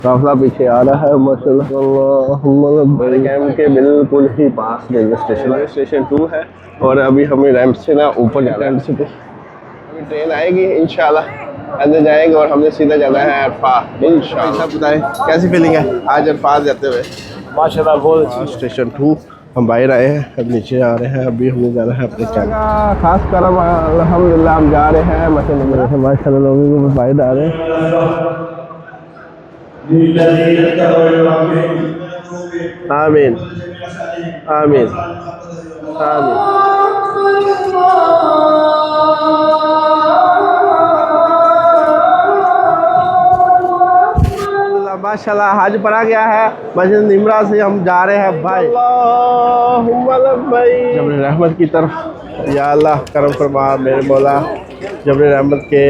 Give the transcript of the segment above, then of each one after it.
काफिला पीछे आ रहा है माशाल्लाह। हमारे कैंप के बिल्कुल ही पास रेलवे स्टेशन 2 है और अभी हमें रैंप से ना ऊपर जाना है। अभी ट्रेन आएगी इंशाल्लाह अंदर जाएंगे और हमने सीधा जाना है अरफात इंशाल्लाह। सब बताएं कैसी फीलिंग है आज अरफात जाते हुए? माशाल्लाह बहुत अच्छी। स्टेशन 2 हम बाहर आए हैं, अब नीचे आ रहे हैं। अभी हमें जाना है अपने कैंप। खास कर अल्हम्दुलिल्लाह हम जा रहे हैं माशाल्लाह लोगों को बाहर आ रहे हैं। आमीन आमीन आमीन। माशाल्लाह हज पढ़ा गया है मस्जिद निमरा से हम जा रहे हैं भाई। जबल रहमत की तरफ। या अल्लाह करम फरमा मेरे मौला, जबल रहमत के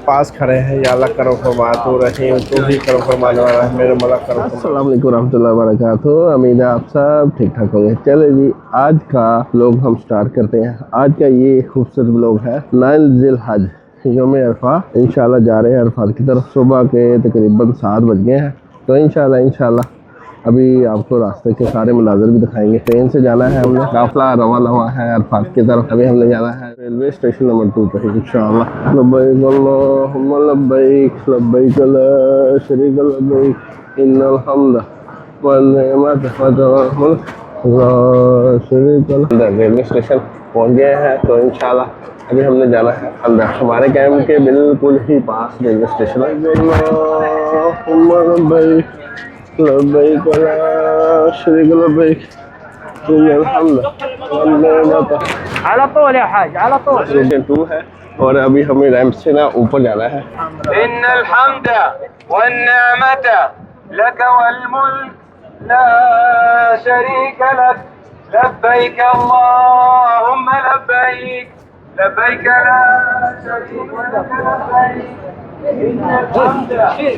पास खड़े हैं। या अल्लाह करम फरमा, तो रहीम तू ही करम फरमाने वाला है मेरे मौला करम। अस्सलाम वालेकुम रहमतुल्लाहि व बरकातुहू। उम्मीद है आप सब ठीक ठाक होंगे। चले जी आज का व्लॉग हम स्टार्ट करते हैं। आज का ये खूबसूरत व्लॉग है 9 ज़िल हज योम अरफा। इंशाल्लाह जा रहे हैं अरफात की तरफ। सुबह के तकरीबन 7 बज गए हैं, तो इंशाल्लाह अभी आपको रास्ते के सारे मनाज़िर भी दिखाएंगे। ट्रेन से जाना है, हमने काफ़िला रवाना हुआ है अरफात की तरफ। अभी हमने जाना है रेलवे स्टेशन नंबर 2 पे इंशाल्लाह। लब्बैक अल्लाहुम्मा लब्बैक लब्बैक ला शरीक लक लब्बैक इन्नल हम्द वन निअमत वल मुल्क ला शरीक लक। रेलवे स्टेशन पहुंच गए हैं, तो इंशाल्लाह अभी हमने जाना है अंदर। हमारे कैंप के बिल्कुल ही पास रेलवे स्टेशन है। अल्लाहुम्मा लब्बैक लब्बैक ला शरीक लक लब्बैक इन्नल हम्द वन निअमत अला तौल या हाज अला तौल। स्टेशन 2 है और अभी हमें रैंप से ना ऊपर जाना है। इन्नल हम्द वन निअमत लक वल मुल्क ला शरीक लक लब्बैक अल्लाहुम्मा लब्बैक लब्बैक ला शरीक लक लब्बैक इन्नल हम्द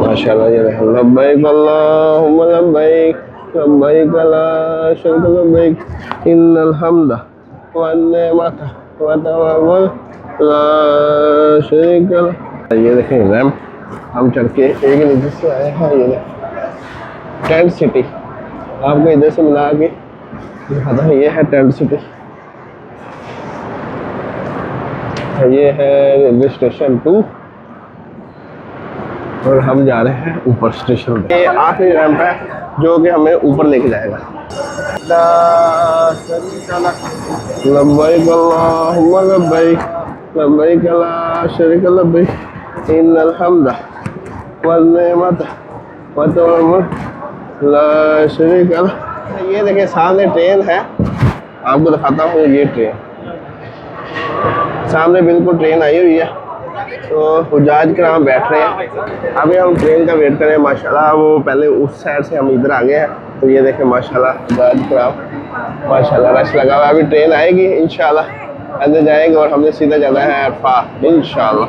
माशाल्लाह ये रहे। लब्बैक अल्लाहुम्मा लब्बैक लब्बैक ला शरीक लक लब्बैक इन्नल हम्द वन निअमत वल मुल्क ला शरीक लक। ये देखें रैंप हम चढ़ के एक नीचे से आए हैं। ये टेंट सिटी आपको इधर से मिला के दिखाता है। ये है टेंट सिटी, ये है रेलवे स्टेशन 2 और हम जा रहे हैं ऊपर स्टेशन पे। ये आखिरी रैंप है जो कि हमें ऊपर लेके जाएगा। लब्बैक अल्लाहुम्मा लब्बैक लब्बैक ला शरीक लक लब्बैक इन्नल हम्द वन निअमत वल मुल्क ला शरीक लक। ये देखिए सामने ट्रेन है, आपको दिखाता हूँ। ये ट्रेन सामने बिल्कुल ट्रेन आई हुई है, तो हुज्जाज कराम बैठ रहे हैं। अभी हम ट्रेन का वेट करें। माशाल्लाह वो पहले उस साइड से हम इधर आ गए हैं, तो ये देखें माशाल्लाह हुज्जाज कराम माशाल्लाह रश लगा हुआ है। अभी ट्रेन आएगी इंशाल्लाह अंदर जाएंगे और हमने सीधा जाना है अरफात इंशाल्लाह।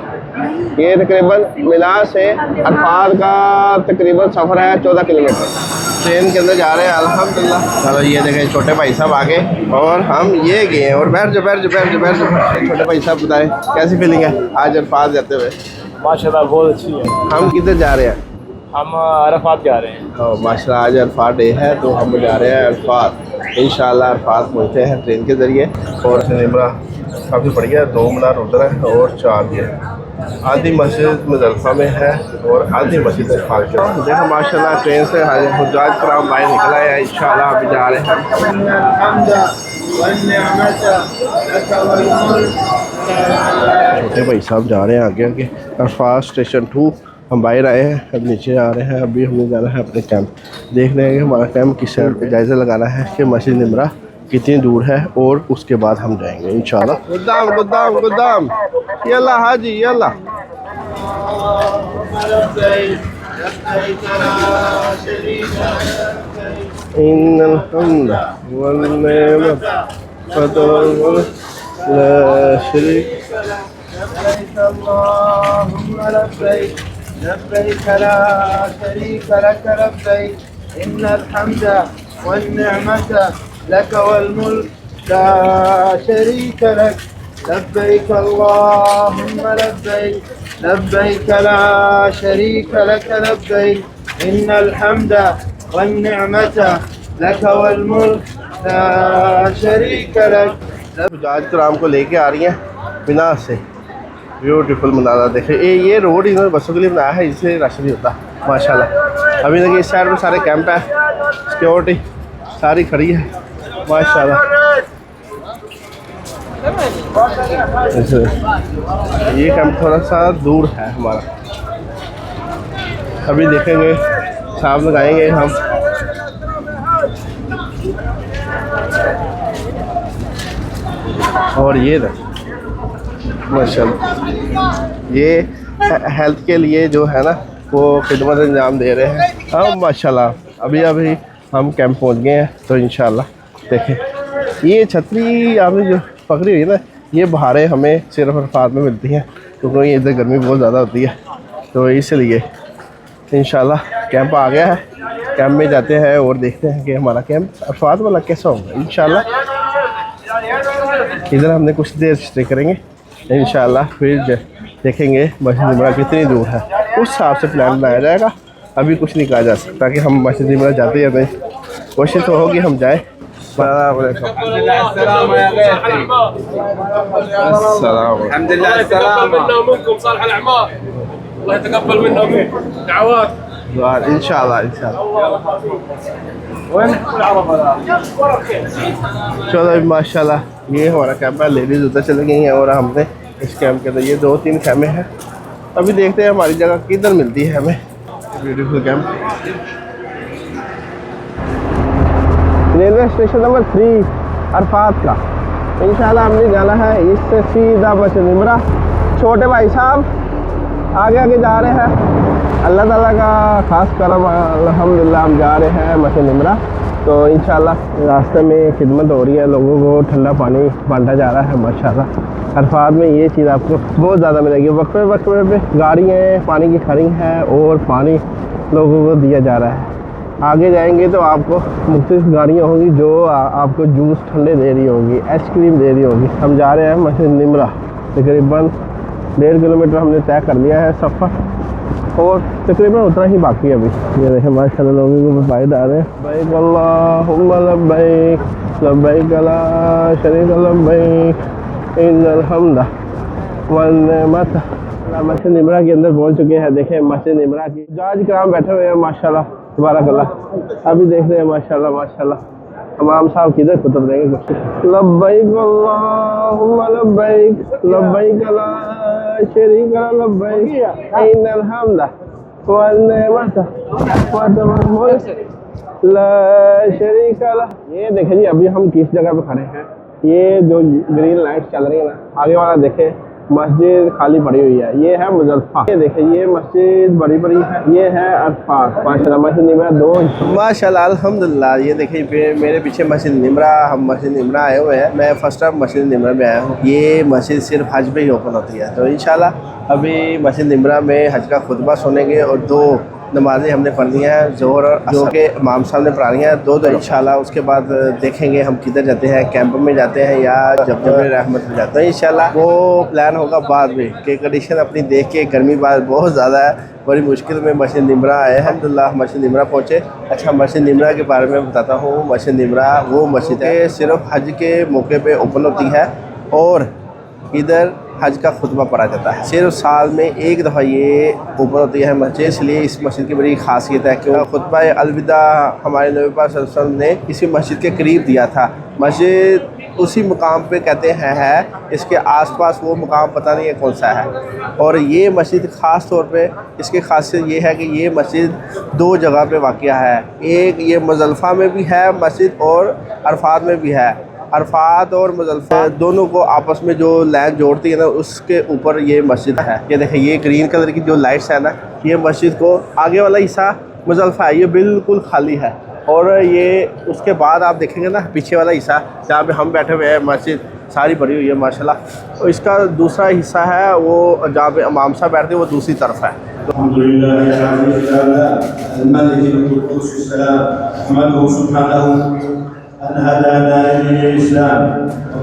ये तकरीबन मिलान से अरफात का तकरीबन सफ़र है 14 किलोमीटर। ट्रेन के अंदर जा रहे हैं अल्हम्दुलिल्लाह। चलो ये देखें छोटे भाई साहब आगे और हम ये गए हैं। और बैठ जाओ। छोटे भाई साहब बताएं कैसी फीलिंग है आज अरफात जाते हुए? माशाल्लाह बहुत अच्छी है। हम किधर जा रहे हैं? हम अरफात जा रहे हैं। माशाल्लाह आज अरफात डे है, तो हम जा रहे हैं अरफात इंशाल्लाह। अरफात पहुँचते हैं ट्रेन के ज़रिए। और निमरा काफ़ी बढ़िया, 2 मीनार उधर है और 4 ये आधी मस्जिद मुज़ल्फ़ा में है और आधी मस्जिद अरफात में। देखो माशाल्लाह ट्रेन से हुज्जाज कराम बाहर निकला है इंशाल्लाह। अभी जा रहे हैं। छोटे भाई साहब जा रहे हैं आगे। अरफात स्टेशन 2 हम बाहर आए हैं, अब नीचे आ रहे हैं। अभी हमें जाना है अपने कैंप। देख रहे हैं कि हमारा कैंप किस साइड पे, जायज़ा लगाना है कि मस्जिद निमरा कितनी दूर है और उसके बाद हम जाएंगे इंशाल्लाह। गुदाम यल्ला हाजी यल्ला। इन्नल हम्द वन निअमत वल मुल्क ला शरीक लब्बैक अल्लाहुम्मा लब्बैक लब्बैक ला शरीक लक लब्बैक इन्नल हम्द वन निअमत लक वल मुल्क ला शरीक लक लब्बैक अल्लाहुम्मा लब्बैक लब्बैक ला शरीक लक लब्बैक इन्नल हम्दा वन निअमता लक वल मुल्क ला शरीक लक। आज तो राम को लेके आ रही हैं बिना से। ब्यूटीफुल मनारा देखे। ये रोड इन्होंने बसों के लिए बनाया है, इससे रश नहीं होता माशाल्लाह। अभी देखिए इस साइड में सारे कैंप है, सिक्योरिटी सारी खड़ी है माशाल्लाह। ये कैंप थोड़ा सा दूर है हमारा, अभी देखेंगे साहब लगाएंगे हम। और ये माशाल्लाह ये हेल्थ के लिए जो है ना वो खिदमत अंजाम दे रहे हैं हम माशाल्लाह। अभी हम कैंप पहुंच गए हैं, तो इंशाल्लाह देखें। ये छतरी आपने जो पकड़ी हुई है ना, ये बहारें हमें सिर्फ अरफात में मिलती हैं, क्योंकि इधर गर्मी बहुत ज़्यादा होती है, तो इसलिए इंशाल्लाह कैंप आ गया है। कैंप में जाते हैं और देखते हैं कि हमारा कैंप अरफात वाला कैसा होगा इंशाल्लाह। इधर हमने कुछ देर स्टे करेंगे इंशाल्लाह, फिर देखेंगे मस्जिद निमरा कितनी दूर है, उस हिसाब से प्लान बनाया जाएगा। अभी कुछ नहीं कहा जा सकता कि हम मस्जिद निमरा जाते या नहीं, कोशिश तो होगी हम जाए। इंशाल्लाह चलो माशाल्लाह ये हमारा कैंप है। लेडीज़ उधर चली गई हैं और हमने इस कैंप के अंदर ये 2-3 कैंपे हैं। अभी देखते हैं हमारी जगह किधर मिलती है हमें। Beautiful camp, railway station number 3 Arfat का। इंशाल्लाह हमने जाना है इससे सीधा मस्जिद निमरा। छोटे भाई साहब आगे आगे जा रहे हैं, अल्लाह ताला का खास करम अल्हम्दुलिल्लाह हम जा रहे हैं मस्जिद निमरा। तो इंशाल्लाह रास्ते में खिदमत हो रही है, लोगों को ठंडा पानी बांटा जा रहा है माशाल्लाह। अरफात में ये चीज़ आपको बहुत ज़्यादा मिलेगी। वक्फे वक्फे पे गाड़ियाँ पानी की खड़ी हैं और पानी लोगों को दिया जा रहा है। आगे जाएंगे तो आपको मुख्तलिफ गाड़ियाँ होंगी जो आपको जूस ठंडे दे रही होगी, आइसक्रीम दे रही होगी। हम जा रहे हैं मस्जिद निमरा, तकरीबन 1.5 किलोमीटर हमने तय कर लिया है सफ़र, और तकरीबन उतना ही बाकी है अभी। ये देखें माशाल्लाह लोगों को फायदा आ रहे हैं। लब्बैक अल्लाहुम्मा लब्बैक लब्बैक ला शरीक लब्बैक इन्नल हम्दा वन निअमता। मस्जिद निमरा के अंदर पहुंच चुके हैं। देखें मस्जिद निमरा की जज कराम बैठे हुए हैं माशाल्लाह तबारकल्लाह। अभी देख रहे हैं माशाल्लाह माशाल्लाह इमाम साहब किधर कुतुब देंगे कुछ। लब्बैक अल्लाहुम्मा लब्बैक लब्बैक ला शरीक लब्बैक इन्नल हम्दा वन निअमता ला शरीक लह। ये देखें जी अभी हम किस जगह पे खड़े हैं। ये जो ग्रीन लाइट चल रही है ना, आगे वाला देखें मस्जिद खाली पड़ी हुई है, ये है मुजफ्फा। ये देखें ये मस्जिद बड़ी बड़ी है, ये है अरफात माशाल्लाह। मस्जिद निमरा 2 माशाल्लाह अल्हम्दुलिल्लाह। ये देखिए मेरे पीछे मस्जिद निमरा, हम मस्जिद निमरा आए हुए हैं। मैं फर्स्ट टाइम मस्जिद निमरा में आया हूँ। ये मस्जिद सिर्फ हज पे ही ओपन होती है, तो इंशाल्लाह अभी मस्जिद निमरा में हज का खुतबा सुनेंगे और 2 नमाज़ें हमने पढ़नी है, ज़ोहर और जो कि इमाम साहब ने पढ़ानी है 2 इंशाल्लाह। उसके बाद देखेंगे हम किधर जाते हैं, कैंप में जाते हैं या जबल रहमत में जाते हैं इंशाल्लाह। वो प्लान होगा बाद में कि कंडीशन अपनी देख के। गर्मी बाद बहुत ज़्यादा है, बड़ी मुश्किल में मस्जिद निमरा आए हैं। अल्हम्दुलिल्लाह मस्जिद निमरा पहुँचे। अच्छा मस्जिद निमरा के बारे में बताता हूँ। मस्जिद निमरा वो मस्जिद है सिर्फ हज के मौके पर ओपन होती है और इधर हज का खुतबा पढ़ा जाता है। सिर्फ साल में 1 दफ़ा ये ओपन होती है मस्जिद, इसलिए इस मस्जिद की बड़ी खासियत है कि खुतबा अलविदा हमारे नबी पाक सल्लल्लाहु अलैहि वसल्लम ने इसी मस्जिद के करीब दिया था। मस्जिद उसी मुकाम पे कहते हैं है, इसके आसपास वो मुकाम पता नहीं है कौन सा है। और ये मस्जिद ख़ास तौर पे इसकी खासियत ये है कि ये मस्जिद 2 जगह पे वाक़या है। एक ये मुज़दलिफ़ा में भी है मस्जिद और अरफात में भी है। अरफात और मुज़दलिफ़ा दोनों को आपस में जो लाइन जोड़ती है ना, उसके ऊपर ये मस्जिद है। ये देखें ये ग्रीन कलर की जो लाइट्स है ना, ये मस्जिद को आगे वाला हिस्सा मुज़दलिफ़ा है, ये बिल्कुल खाली है। और ये उसके बाद आप देखेंगे ना पीछे वाला हिस्सा जहाँ पे हम बैठे हुए हैं, मस्जिद सारी भरी हुई है माशाल्लाह। और इसका दूसरा हिस्सा है वो जहाँ पे इमाम साहब बैठते हैं, वो दूसरी तरफ है।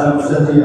5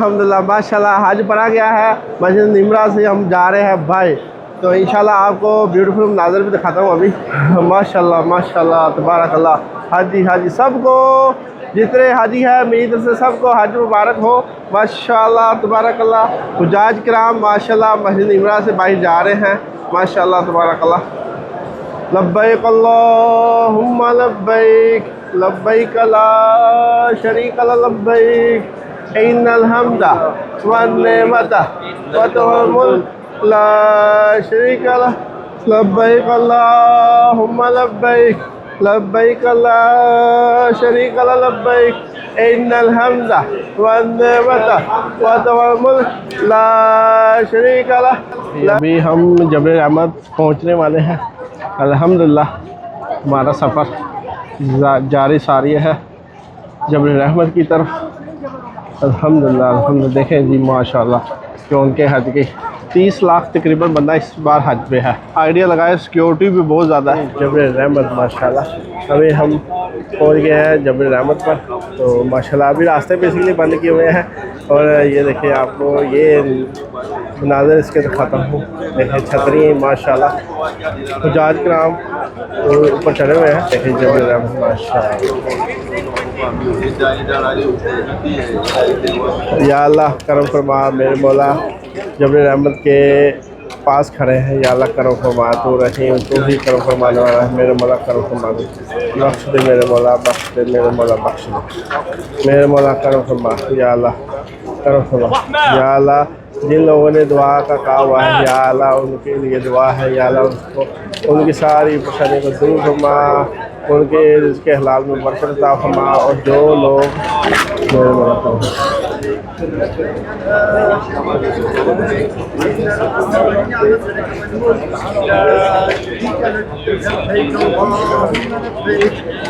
अल्हम्दुलिल्लाह माशाल्लाह हज पढ़ा गया है। मस्जिद निमरा से हम जा रहे हैं भाई, तो इंशाल्लाह आपको ब्यूटीफुल मंाजर भी दिखाता हूँ अभी। माशाल्लाह माशाल्लाह तबारकल्लाह। हाजी हाजी सबको, जितने हाजी है मेरी तरफ से सबको हज मुबारक हो। माशाल्लाह तबारकल्लाह। हुजाज किराम माशाल्लाह मस्जिद निमरा से बाहर जा रहे हैं। माशाल्लाह तबारकल्लाह। लब्बैक अल्लाहुम्मा लब्बैक लब्बैक ला शरीका लक लब्बैक इन्नल हम्दा वन नेमता व तुल मुल्क ला शरीका लक लब्बैक अल्लाहुम्मा लब्बैक लब्बैक ला शरीका लक लब्बैक इन्नल हम्दा वन नेमता व तुल मुल्क ला शरीका लक। अभी हम जबल रहमत पहुँचने वाले हैं। अल्हम्दुलिल्लाह हमारा सफ़र जारी सारी है जबल रहमत की तरफ। अल्हम्दुलिल्लाह अल्हम्दुलिल्लाह। देखें जी माशाल्लाह कि उनके हज की 30 लाख तकरीबन बंदा इस बार हज पे है। आइडिया लगाए, सिक्योरिटी भी बहुत ज़्यादा है जबल रहमत माशाल्लाह। अभी हम पहुंच गए हैं जबल रहमत पर, तो माशाल्लाह अभी रास्ते बेसिकली बंद किए हुए हैं। और ये देखिए आपको ये मनाज़र इसके दिखाता हूँ। देखिए छतरी माशाल्लाह, हुजाज किराम ऊपर चढ़े हुए हैं। देखिए जबल रहमत माशाल्लाह। या अल्लाह करम फरमा मेरे मौला, जबल रहमत के पास खड़े हैं। या अल्लाह करम फरमा, तो रहीम तू ही करम फरमाने वाला है। मेरे मौला करम फरमा दे, बख्श दे मेरे मौला, बख्श दे मेरे मौला, बख्श दे मेरे मौला, करम फरमा। या अल्लाह करम फरमा। या अल्लाह जिन लोगों ने दुआ का कहा हुआ है या अल्लाह उनके लिए दुआ है या अल्लाह उनको उनकी सारी परेशानी को दूर फरमा, उनके रिज़्क़ हलाल में बरकत अता फरमा। और जो लोग मेरे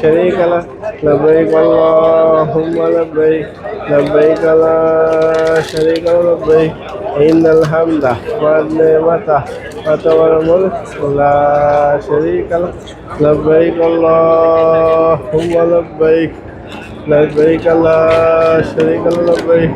शरीक लक लब्बैक अल्लाहुम्मा लब्बैक लब्बैक ला शरीक लक लब्बैक इन्नल हम्दा वन निअमता वल मुल्क ला शरीक लक लब्बैक अल्लाहुम्मा लब्बैक लब्बैक ला शरीक लक लब्बैक